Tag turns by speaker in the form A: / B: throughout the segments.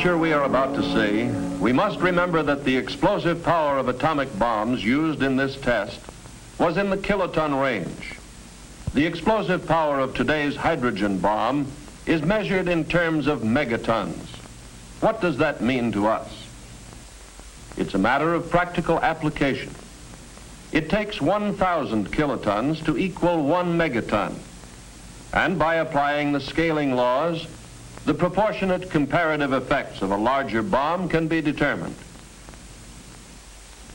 A: picture we are about to see, we must remember that the explosive power of atomic bombs used in this test was in the kiloton range. The explosive power of today's hydrogen bomb is measured in terms of megatons. What does that mean to us? It's a matter of practical application. It takes 1,000 kilotons to equal 1 megaton. And by applying the scaling laws, the proportionate comparative effects of a larger bomb can be determined.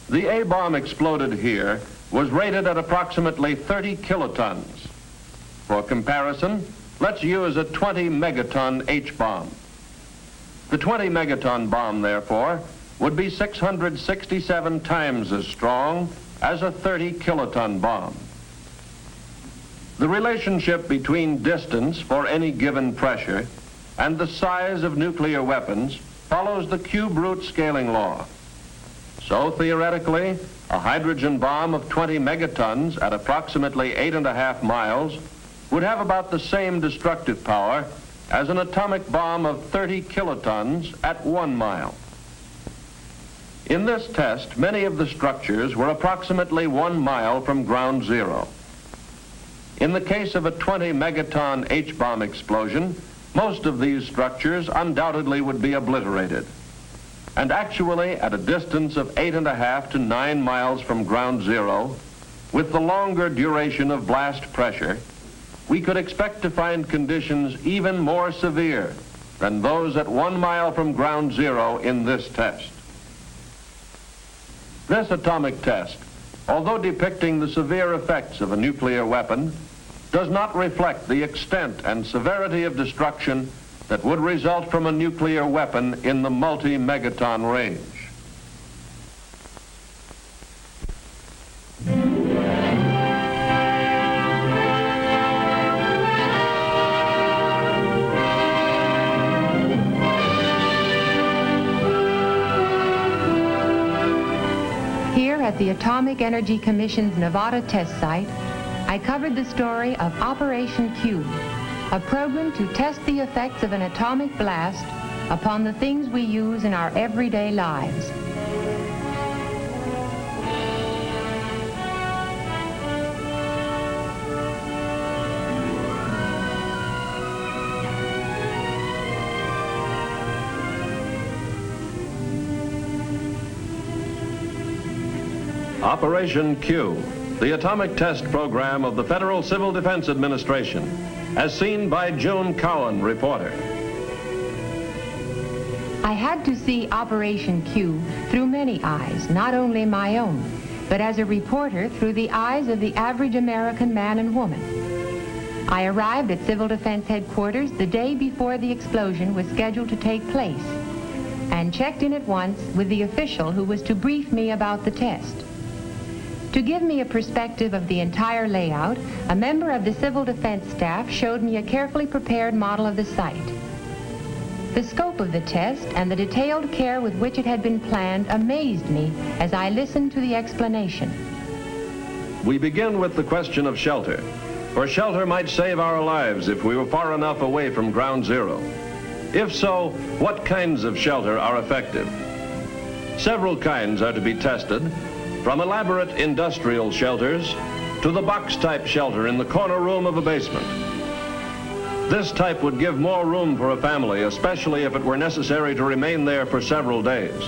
A: The A bomb exploded here was rated at approximately 30 kilotons. For comparison, let's use a 20 megaton H bomb. The 20 megaton bomb, therefore, would be 667 times as strong as a 30 kiloton bomb. The relationship between distance for any given pressure and the size of nuclear weapons follows the cube root scaling law. So theoretically, a hydrogen bomb of 20 megatons at approximately 8.5 miles would have about the same destructive power as an atomic bomb of 30 kilotons at 1 mile. In this test, many of the structures were approximately 1 mile from ground zero. In the case of a 20 megaton H-bomb explosion, most of these structures undoubtedly would be obliterated. And actually, at a distance of 8.5 to 9 miles from ground zero, with the longer duration of blast pressure, we could expect to find conditions even more severe than those at 1 mile from ground zero in this test. This atomic test, although depicting the severe effects of a nuclear weapon, does not reflect the extent and severity of destruction that would result from a nuclear weapon in the multi-megaton range.
B: Here at the Atomic Energy Commission's Nevada test site, I covered the story of Operation Q, a program to test the effects of an atomic blast upon the things we use in our everyday lives.
A: Operation Q, the atomic test program of the Federal Civil Defense Administration, as seen by June Cowan, reporter.
B: I had to see Operation Q through many eyes, not only my own, but as a reporter through the eyes of the average American man and woman. I arrived at Civil Defense Headquarters the day before the explosion was scheduled to take place and checked in at once with the official who was to brief me about the test. To give me a perspective of the entire layout, a member of the Civil Defense staff showed me a carefully prepared model of the site. The scope of the test and the detailed care with which it had been planned amazed me as I listened to the explanation.
A: We begin with the question of shelter, for shelter might save our lives if we were far enough away from ground zero. If so, what kinds of shelter are effective? Several kinds are to be tested, from elaborate industrial shelters to the box-type shelter in the corner room of a basement. This type would give more room for a family, especially if it were necessary to remain there for several days.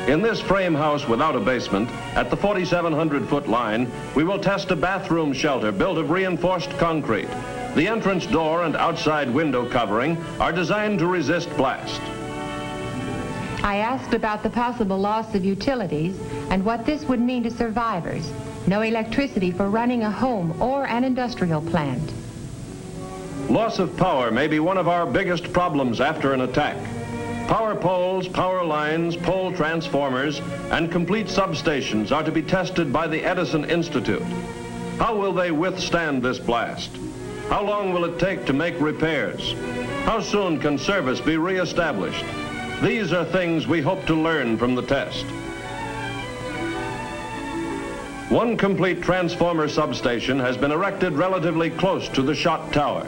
A: In this frame house without a basement, at the 4,700-foot line, we will test a bathroom shelter built of reinforced concrete. The entrance door and outside window covering are designed to resist blast.
B: I asked about the possible loss of utilities and what this would mean to survivors. No electricity for running a home or an industrial plant.
A: Loss of power may be one of our biggest problems after an attack. Power poles, power lines, pole transformers, and complete substations are to be tested by the Edison Institute. How will they withstand this blast? How long will it take to make repairs? How soon can service be reestablished? These are things we hope to learn from the test. One complete transformer substation has been erected relatively close to the shot tower.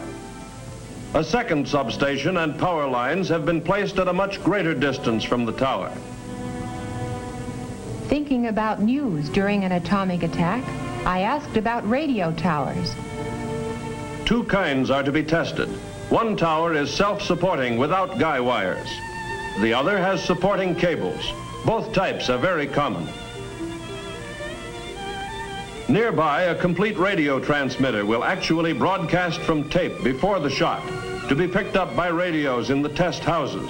A: A second substation and power lines have been placed at a much greater distance from the tower.
B: Thinking about news during an atomic attack, I asked about radio towers.
A: Two kinds are to be tested. One tower is self-supporting without guy wires. The other has supporting cables. Both types are very common. Nearby, a complete radio transmitter will actually broadcast from tape before the shot to be picked up by radios in the test houses.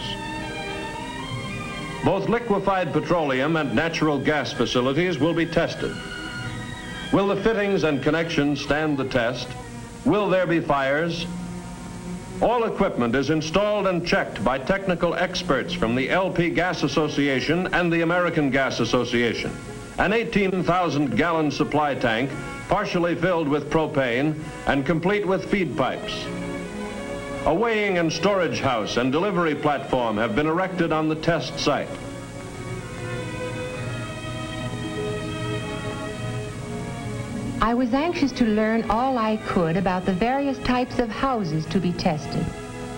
A: Both liquefied petroleum and natural gas facilities will be tested. Will the fittings and connections stand the test? Will there be fires? All equipment is installed and checked by technical experts from the LP Gas Association and the American Gas Association. An 18,000-gallon supply tank, partially filled with propane and complete with feed pipes. A weighing and storage house and delivery platform have been erected on the test site.
B: I was anxious to learn all I could about the various types of houses to be tested.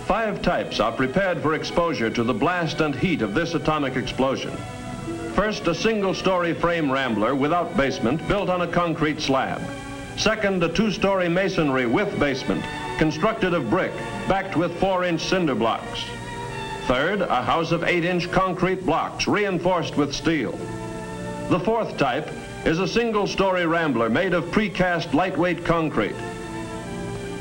A: 5 types are prepared for exposure to the blast and heat of this atomic explosion. First, a single-story frame rambler without basement built on a concrete slab. Second, a 2-story masonry with basement constructed of brick backed with 4-inch cinder blocks. Third, a house of 8-inch concrete blocks reinforced with steel. The 4th type is a single-story rambler made of precast lightweight concrete.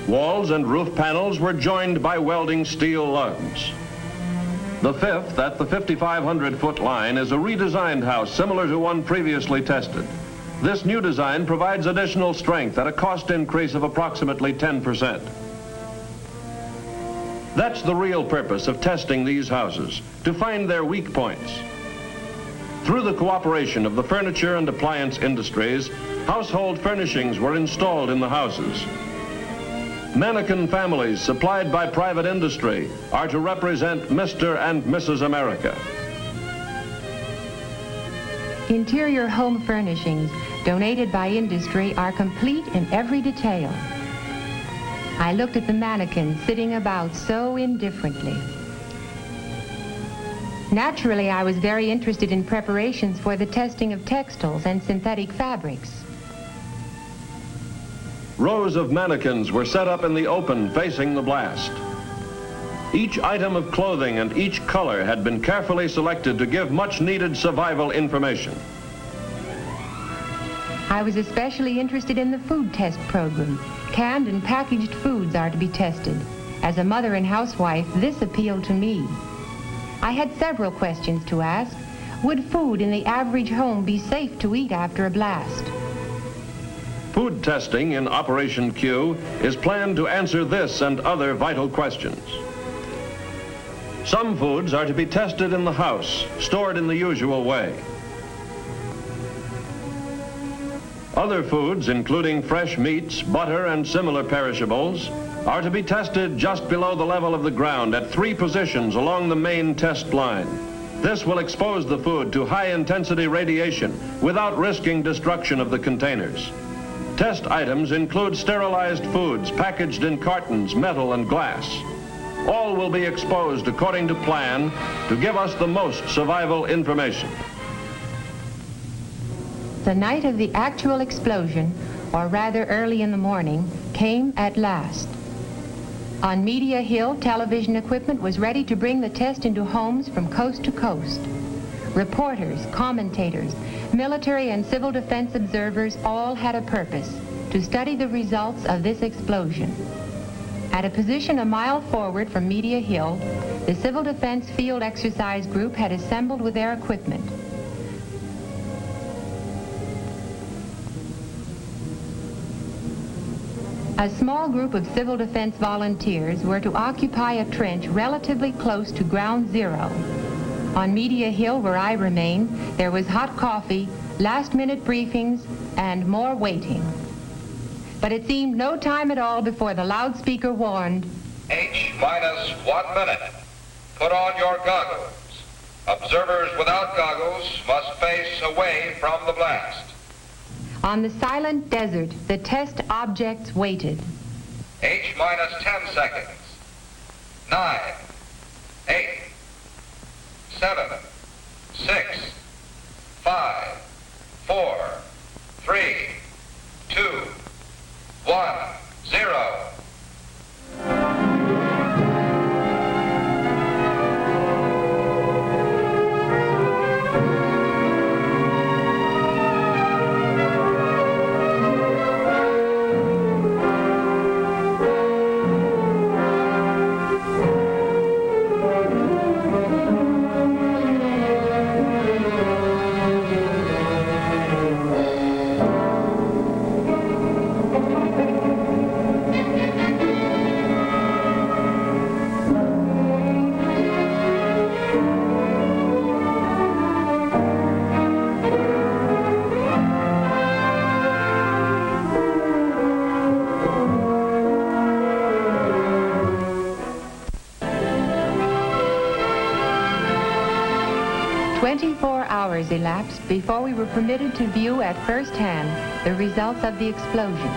A: Walls and roof panels were joined by welding steel lugs. The 5th, at the 5,500-foot line, is a redesigned house similar to one previously tested. This new design provides additional strength at a cost increase of approximately 10%. That's the real purpose of testing these houses, to find their weak points. Through the cooperation of the furniture and appliance industries, household furnishings were installed in the houses. Mannequin families supplied by private industry are to represent Mr. and Mrs. America.
B: Interior home furnishings donated by industry are complete in every detail. I looked at the mannequins sitting about so indifferently. Naturally, I was very interested in preparations for the testing of textiles and synthetic fabrics.
A: Rows of mannequins were set up in the open facing the blast. Each item of clothing and each color had been carefully selected to give much needed survival information.
B: I was especially interested in the food test program. Canned and packaged foods are to be tested. As a mother and housewife, this appealed to me. I had several questions to ask. Would food in the average home be safe to eat after a blast?
A: Food testing in Operation Q is planned to answer this and other vital questions. Some foods are to be tested in the house, stored in the usual way. Other foods, including fresh meats, butter, and similar perishables, are to be tested just below the level of the ground at 3 positions along the main test line. This will expose the food to high-intensity radiation without risking destruction of the containers. Test items include sterilized foods packaged in cartons, metal, and glass. All will be exposed according to plan to give us the most survival information.
B: The night of the actual explosion, or rather early in the morning, came at last. On Media Hill, television equipment was ready to bring the test into homes from coast to coast. Reporters, commentators, military and civil defense observers all had a purpose: to study the results of this explosion. At a position a mile forward from Media Hill, the Civil Defense Field Exercise Group had assembled with their equipment. A small group of civil defense volunteers were to occupy a trench relatively close to ground zero. On Media Hill, where I remained, there was hot coffee, last-minute briefings, and more waiting. But it seemed no time at all before the loudspeaker warned,
C: H-minus 1 minute. Put on your goggles. Observers without goggles must face away from the blast.
B: On the silent desert, the test objects waited.
C: H-minus 10 seconds. 9, 8, 7, 6, 5, 4, 3, 2, 1, 0.
B: Elapsed before we were permitted to view at first hand the results of the explosion.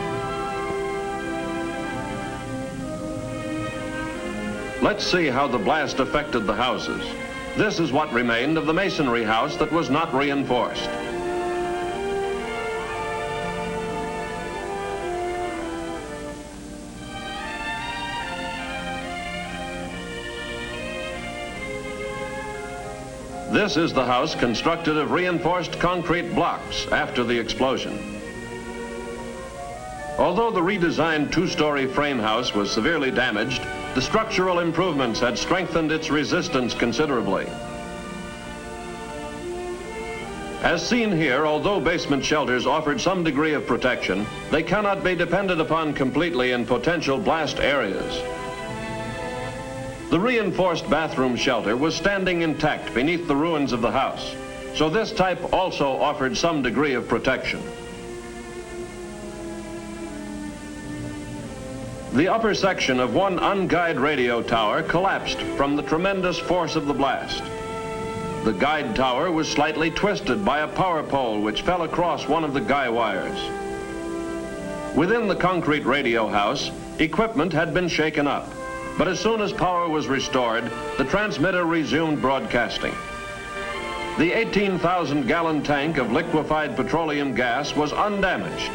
A: Let's see how the blast affected the houses. This is what remained of the masonry house that was not reinforced. This is the house constructed of reinforced concrete blocks after the explosion. Although the redesigned two-story frame house was severely damaged, the structural improvements had strengthened its resistance considerably. As seen here, although basement shelters offered some degree of protection, they cannot be depended upon completely in potential blast areas. The reinforced bathroom shelter was standing intact beneath the ruins of the house, so this type also offered some degree of protection. The upper section of one unguided radio tower collapsed from the tremendous force of the blast. The guide tower was slightly twisted by a power pole which fell across one of the guy wires. Within the concrete radio house, equipment had been shaken up. But as soon as power was restored, the transmitter resumed broadcasting. The 18,000-gallon tank of liquefied petroleum gas was undamaged.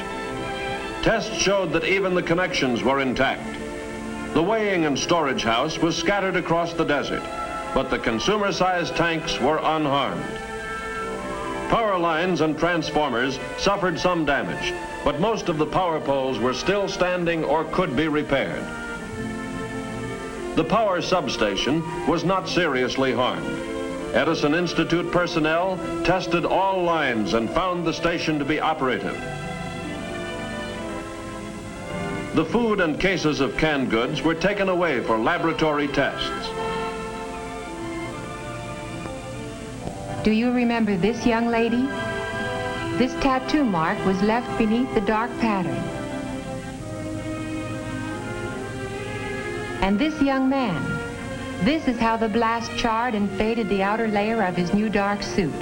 A: Tests showed that even the connections were intact. The weighing and storage house was scattered across the desert, but the consumer-sized tanks were unharmed. Power lines and transformers suffered some damage, but most of the power poles were still standing or could be repaired. The power substation was not seriously harmed. Edison Institute personnel tested all lines and found the station to be operative. The food and cases of canned goods were taken away for laboratory tests.
B: Do you remember this young lady? This tattoo mark was left beneath the dark pattern. And this young man, this is how the blast charred and faded the outer layer of his new dark suit.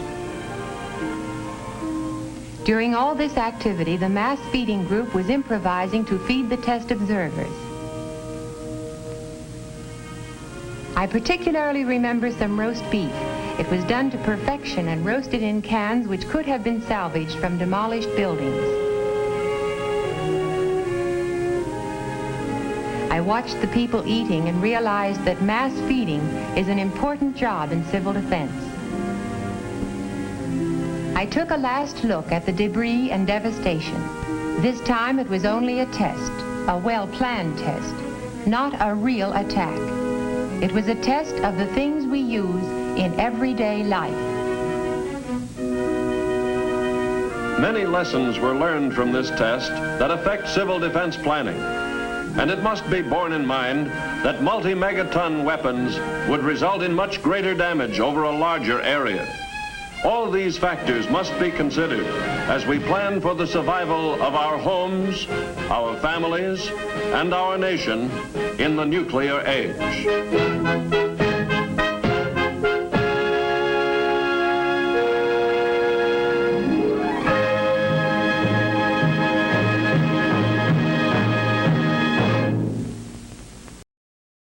B: During all this activity, the mass feeding group was improvising to feed the test observers. I particularly remember some roast beef. It was done to perfection and roasted in cans which could have been salvaged from demolished buildings. I watched the people eating and realized that mass feeding is an important job in civil defense. I took a last look at the debris and devastation. This time it was only a test, a well-planned test, not a real attack. It was a test of the things we use in everyday life.
A: Many lessons were learned from this test that affect civil defense planning. And it must be borne in mind that multi-megaton weapons would result in much greater damage over a larger area. All these factors must be considered as we plan for the survival of our homes, our families, and our nation in the nuclear age.